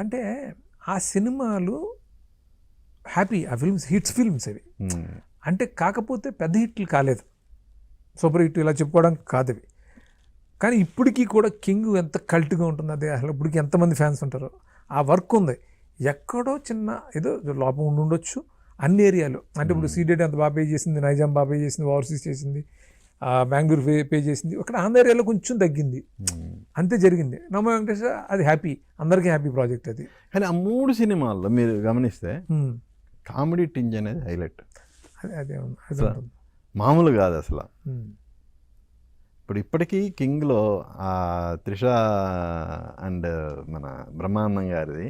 అంటే ఆ సినిమాలు హ్యాపీ, ఆ ఫిల్మ్స్ హిట్స్ ఫిల్మ్స్ అవి. అంటే కాకపోతే పెద్ద హిట్లు కాలేదు, సూపర్ హిట్ ఇలా చెప్పుకోవడానికి కాదు అవి. కానీ ఇప్పటికీ కూడా కింగ్ ఎంత కల్ట్గా ఉంటుంది, అదే అసలు ఇప్పటికి ఎంతమంది ఫ్యాన్స్ ఉంటారో. ఆ వర్క్ ఉంది. ఎక్కడో చిన్న ఏదో లోపం ఉండొచ్చు అన్ని ఏరియాలో. అంటే ఇప్పుడు సీడెడ్ అంత బాగా పే చేసింది, నైజాం బాగా పే చేసింది, ఓవర్సీస్ చేసింది, బెంగళూరు పే చేసింది. అక్కడ ఆంధ్ర ఏరియాలో కొంచెం తగ్గింది, అంతే జరిగింది. నమ్మ వెంకటేష్ అది హ్యాపీ, అందరికీ హ్యాపీ ప్రాజెక్ట్ అది. కానీ ఆ 3 సినిమాల్లో మీరు గమనిస్తే కామెడీ టింజ్ అనేది హైలైట్. అదే మామూలు కాదు అసలు. ఇప్పుడు ఇప్పటికీ కింగ్లో త్రిష అండ్ మన బ్రహ్మానందం గారిది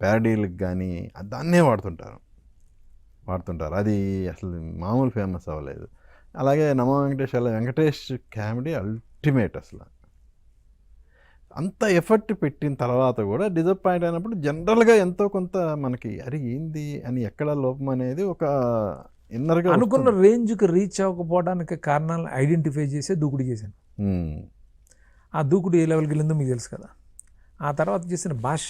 ప్యారడీలకు కానీ దాన్నే వాడుతుంటారు. అది అసలు మామూలు ఫేమస్ అవ్వలేదు. అలాగే నమో వెంకటేష్ కామెడీ అల్టిమేట్. అసలు అంత ఎఫర్ట్ పెట్టిన తర్వాత కూడా డిసప్పాయింట్ అయినప్పుడు జనరల్గా ఎంతో కొంత మనకి అరే ఏంది అని ఎక్కడ లోపం అనేది ఒక ఇన్నర్గా అనుకున్న రేంజ్కి రీచ్ అవ్వకపోవడానికి కారణాలను ఐడెంటిఫై చేసే దూకుడు చేశాను. ఆ దూకుడు ఏ లెవెల్కి వెళ్ళిందో మీకు తెలుసు కదా. ఆ తర్వాత చేసిన భాష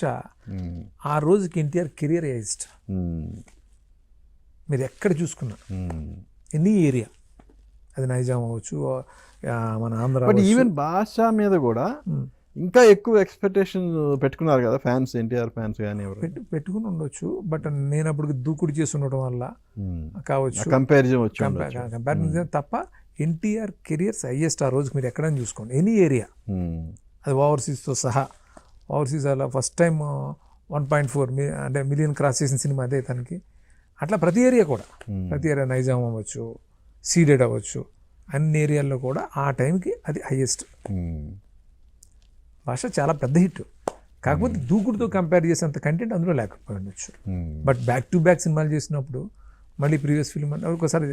ఆ రోజుకి ఎన్టీఆర్ కెరియర్ హైయెస్ట్. మీరు ఎక్కడ చూసుకున్నా ఎనీ ఏరియా, అది నైజాం అవ్వచ్చు, మన ఆంధ్ర. బట్ ఈవెన్ భాష మీద కూడా ఇంకా ఎక్కువ ఎక్స్పెక్టేషన్ పెట్టుకున్నారు కదా ఫ్యాన్స్, ఎన్టీఆర్ ఫ్యాన్స్ కానీ పెట్టుకుని ఉండొచ్చు. బట్ నేను అప్పుడు దూకుడు చేసి ఉండడం వల్ల కావచ్చు, కంపారిజన్ తప్ప ఎన్టీఆర్ కెరియర్స్ హైయెస్ట్ ఆ రోజుకి. మీరు ఎక్కడైనా చూసుకోండి ఎనీ ఏరియా, అది ఓవర్సీస్తో సహా. ఓవర్సీస్ అలా ఫస్ట్ టైం 1.4 అంటే మిలియన్ క్రాస్ చేసిన సినిమా అదే తనకి. అట్లా ప్రతి ఏరియా కూడా, ప్రతి ఏరియా నైజాం అవ్వచ్చు, సీడెడ్ అవ్వచ్చు, అన్ని ఏరియాల్లో కూడా ఆ టైంకి అది హైయెస్ట్. భాష చాలా పెద్ద హిట్, కాకపోతే దూకుడుతో కంపేర్ చేసేంత కంటెంట్ అందులో లేకపోయి ఉండొచ్చు. బట్ బ్యాక్ టు బ్యాక్ సినిమాలు చేసినప్పుడు మళ్ళీ ప్రీవియస్ ఫిల్మ్ అంటే ఒకసారి